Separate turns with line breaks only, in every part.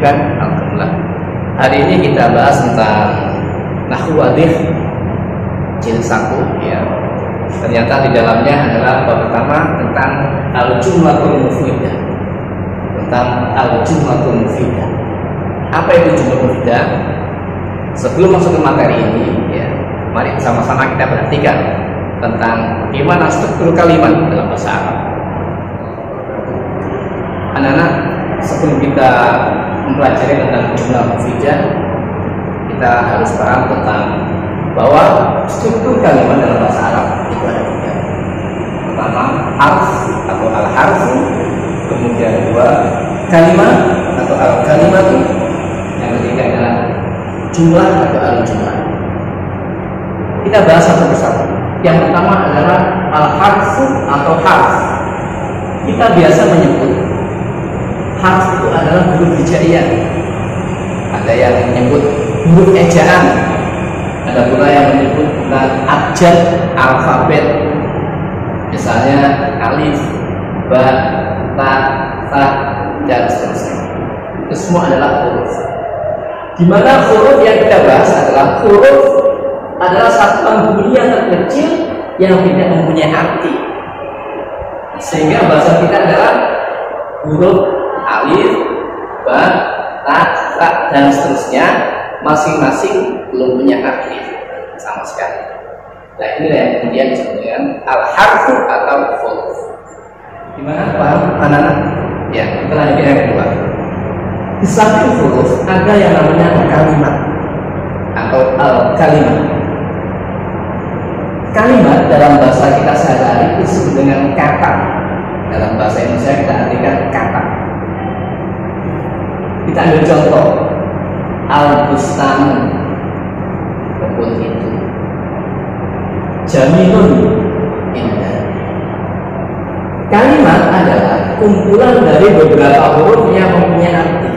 bukan al-qiblah. Hari ini kita bahas tentang nahwu wadih jilid 1 ya. Ternyata di dalamnya adalah bab pertama tentang al-jumlatul mufidah. Tentang al-jumlatul mufidah. Apa itu jumlah mufidah? Sebelum masuk ke materi ini ya, mari sama-sama kita perhatikan tentang bagaimana struktur kalimat dalam bahasa Arab. Anak-anak, sebelum kita mempelajari tentang jumlah mufidah, kita harus paham tentang bahwa struktur kalimat dalam bahasa Arab itu ada 3. Pertama, harf atau al-harfu, kemudian 2, kalimat atau al-kalimatu, yang ketiga adalah jumlah atau al-jumlah. Kita bahas satu persatu. Yang pertama adalah al-harfu atau harf. Kita biasa menyebut harf itu adalah huruf hijaiyah. Ada yang menyebut huruf ejaan, ada pula yang menyebut abjad alfabet, misalnya alif, ba, ta, tha, dan seterusnya. Itu semua adalah huruf. Di mana huruf yang kita bahas adalah huruf adalah satuan bunyi yang terkecil yang tidak mempunyai arti, sehingga bahasa kita adalah huruf alif, ba, ta, tha, dan seterusnya, masing-masing belum punya arti sama sekali. Nah, inilah yang kemudian disebut dengan al-harfu atau huruf. Gimana paham anak-anak? Ya, kita lanjutkan yang kedua. Di samping huruf ada yang namanya kalimat atau al-kalimat. Kalimat dalam bahasa kita sehari-hari disebut dengan kata. Dalam bahasa Indonesia kita artikan kata. Kita ambil contoh, al-bustanu, kebun itu, jamilun, indah. Kalimat adalah kumpulan dari beberapa huruf yang mempunyai arti.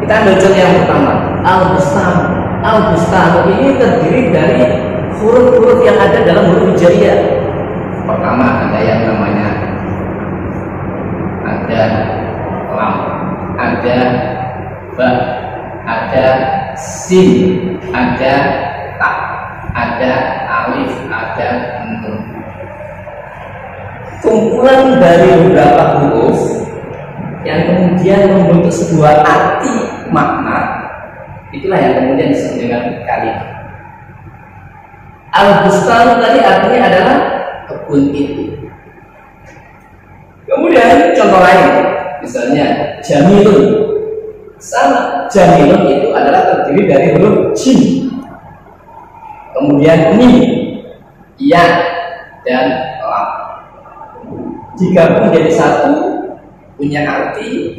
Kita ambil contoh yang pertama, al-bustanu. Al-bustanu ini terdiri dari huruf-huruf yang ada dalam huruf hijaiyah. Pertama ada yang namanya ada lam, ada ba, ada sin, ada ta, ada alif, ada nun. Kumpulan dari beberapa huruf yang kemudian membentuk sebuah arti makna, itulah yang kemudian disebut dengan kalimat. Al-bustan tadi artinya adalah kebun itu. Kemudian contoh lain, misalnya jamilun. Sama, jamilun itu adalah terdiri dari huruf jim, kemudian mim, ya, dan lam. Digabung menjadi satu, punya arti,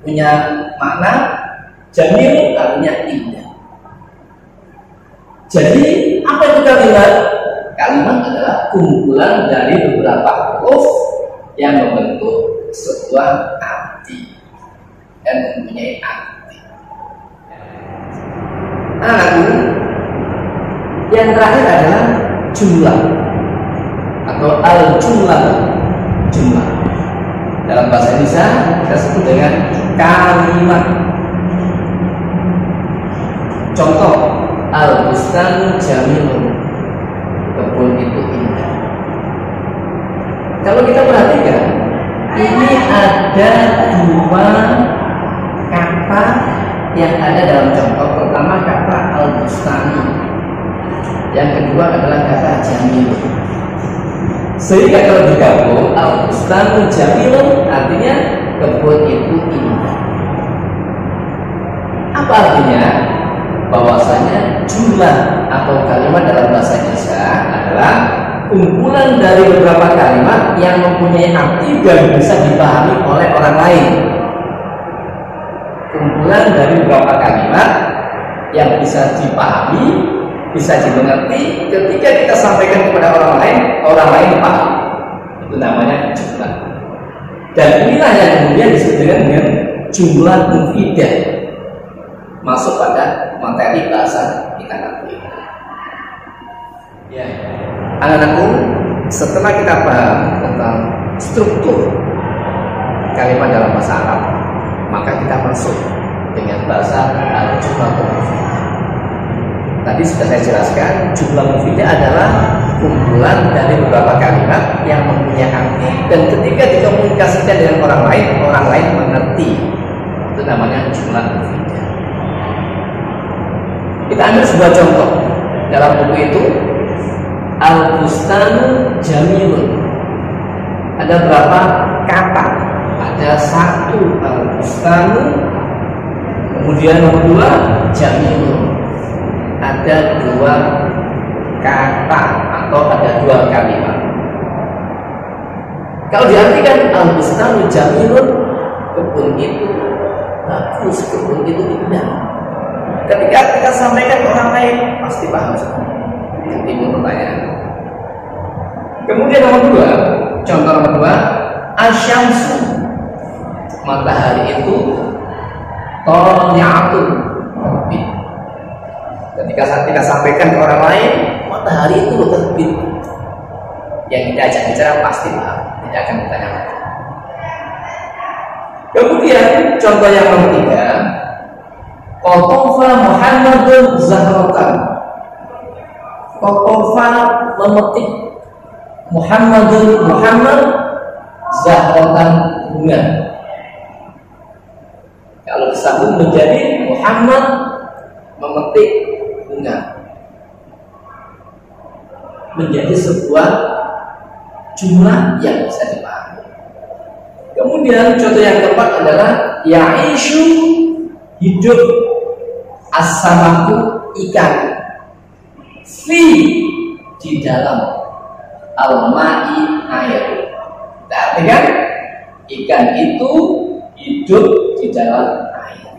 punya makna. Jamil artinya indah. Jadi apa itu kalimat? Kalimat adalah kumpulan dari beberapa huruf yang membentuk sebuah arti dan mempunyai arti. Anakku, yang terakhir adalah jumlah atau al-jumlah. Jumlah dalam bahasa Indonesia kita sebut dengan kalimat. Contoh, al-bustan jamilun, kebun itu indah. Kalau kita perhatikan, ini ada 2 kata yang ada dalam contoh. Pertama kata al-bustani, yang kedua adalah kata jamilun. Sehingga kalau digabung, al-bustanu jamilun artinya kebun itu indah. Apa artinya? Bahwasanya jumlah atau kalimat dalam bahasa Indonesia adalah kumpulan dari beberapa kalimat yang mempunyai arti dan bisa dipahami oleh orang lain. Kumpulan dari beberapa kalimat yang bisa dipahami, bisa dimengerti ketika kita sampaikan kepada orang lain paham. Itu namanya jumlah. Dan inilah yang kemudian disebut dengan jumlah mufidah, masuk pada materi bahasa kita nanti. Ya, anak-anakku, setelah kita paham tentang struktur kalimat dalam bahasa Arab, maka kita masuk dengan bahasa al-jumlah mufidah. Tadi sudah saya jelaskan, jumlah mufidah adalah kumpulan dari beberapa kalimat yang mempunyai arti dan ketika dikomunikasikan dengan orang lain mengerti. Itu namanya jumlah mufidah. Kita ambil sebuah contoh dalam buku itu, Al-Bustanu Jamilun. Ada berapa kata? Ada satu Al-Bustanu, kemudian nomor dua Jamilun. Ada dua kata atau ada dua kalimat. Kalau diartikan Al-Bustanu Jamilun, kebun itu bagus, kebun itu indah. Ketika kita sampaikan ke orang lain, pasti paham semua. Yang timbul pertanyaan. Kemudian nomor dua, contoh nomor dua, asyamsu, matahari itu toli'atun. Ketika kita sampaikan ke orang lain, matahari itu terbit. Yang kita ajak bicara pasti paham, tidak akan bertanya lagi. Kemudian contoh yang nomor tiga, Qatofa Muhammadun Zahratan. Qatofa memetik Muhammad Zahratan bunga. Kalau disambung menjadi Muhammad memetik bunga, menjadi sebuah jumlah yang bisa dipahami. Kemudian contoh yang keempat adalah ya'ishu, hidup, as-samaku, ikan, fi, di dalam, al-ma'i, air. Berarti kan ikan itu hidup di dalam air.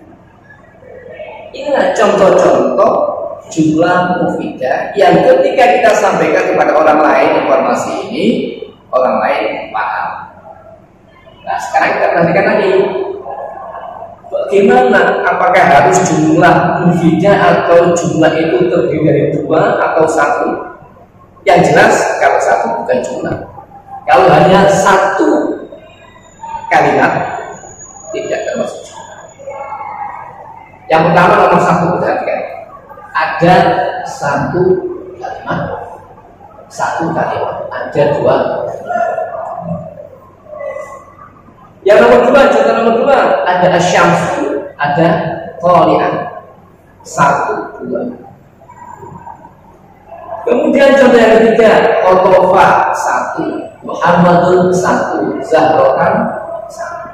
Inilah contoh-contoh jumlah mufidah yang ketika kita sampaikan kepada orang lain informasi ini, orang lain paham. Nah, sekarang kita perhatikan lagi, bagaimana, apakah harus jumlah mufidah atau jumlah itu terdiri dari dua atau satu? Yang jelas kalau satu bukan jumlah. Kalau hanya satu kalimat tidak termasuk jumlah. Yang pertama nomor satu, perhatikan, ada satu kalimat, ada dua. Yang nomor dua, contoh nomor dua, ada asyamsu, ada qoli'an, satu, dua. Kemudian contoh yang ketiga, Qatofa, satu, Muhammadun, satu, Zahratan, satu.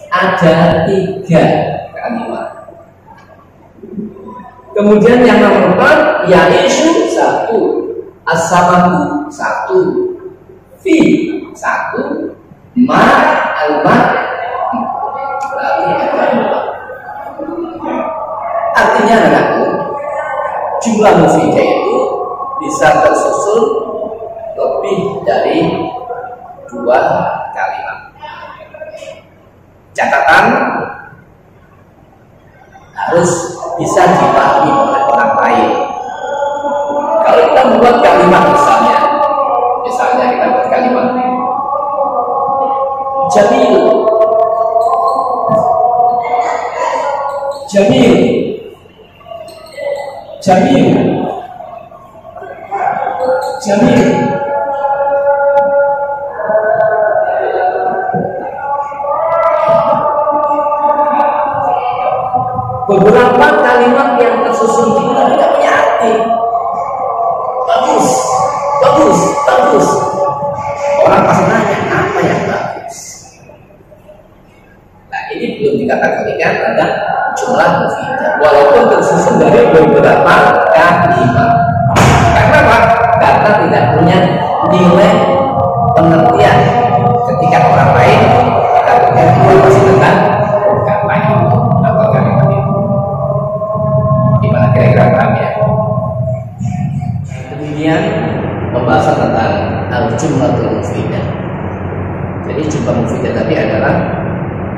Ada tiga kalimat. Kemudian yang nomor empat, ya'ishu, satu, as-samaku, satu, fi, satu, ma, al-ma, berarti ada dua. Artinya anakku, jumlah mufidah itu bisa tersusun lebih dari dua kalimat. Catatan, harus bisa dipahami oleh orang lain. Kalau kita membuat kalimat misalnya kita buat kalimat Jamil, Jamil, Jamil, Jamil. Beberapa kalimat yang tersusun di dalam tidak punya arti. Bagus, bagus, bagus. Orang pasti nanya apa yang bagus. Nah, ini belum dikategorikan ada jumlah mufidah, walaupun tersusun dari beberapa kalimat. Karena apa? Karena tidak punya nilai pengertian ketika orang lain kita berikan informasi tentang kata itu atau kalimat itu. Gimana kira-kira paham ya? Kemudian pembahasan tentang al-jumlatul mufidah. Jadi jumlah mufidah tadi adalah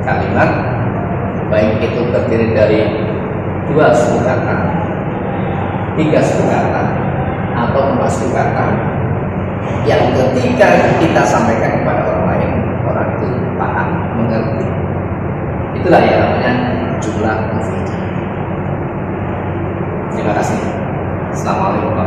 kalimat baik itu terdiri dari dua suku kata, tiga suku kata, atau empat suku kata yang ketika kita sampaikan kepada orang lain, orang itu paham, mengerti. Itulah yang namanya jumlah mufidah. Terima kasih. Assalamualaikum.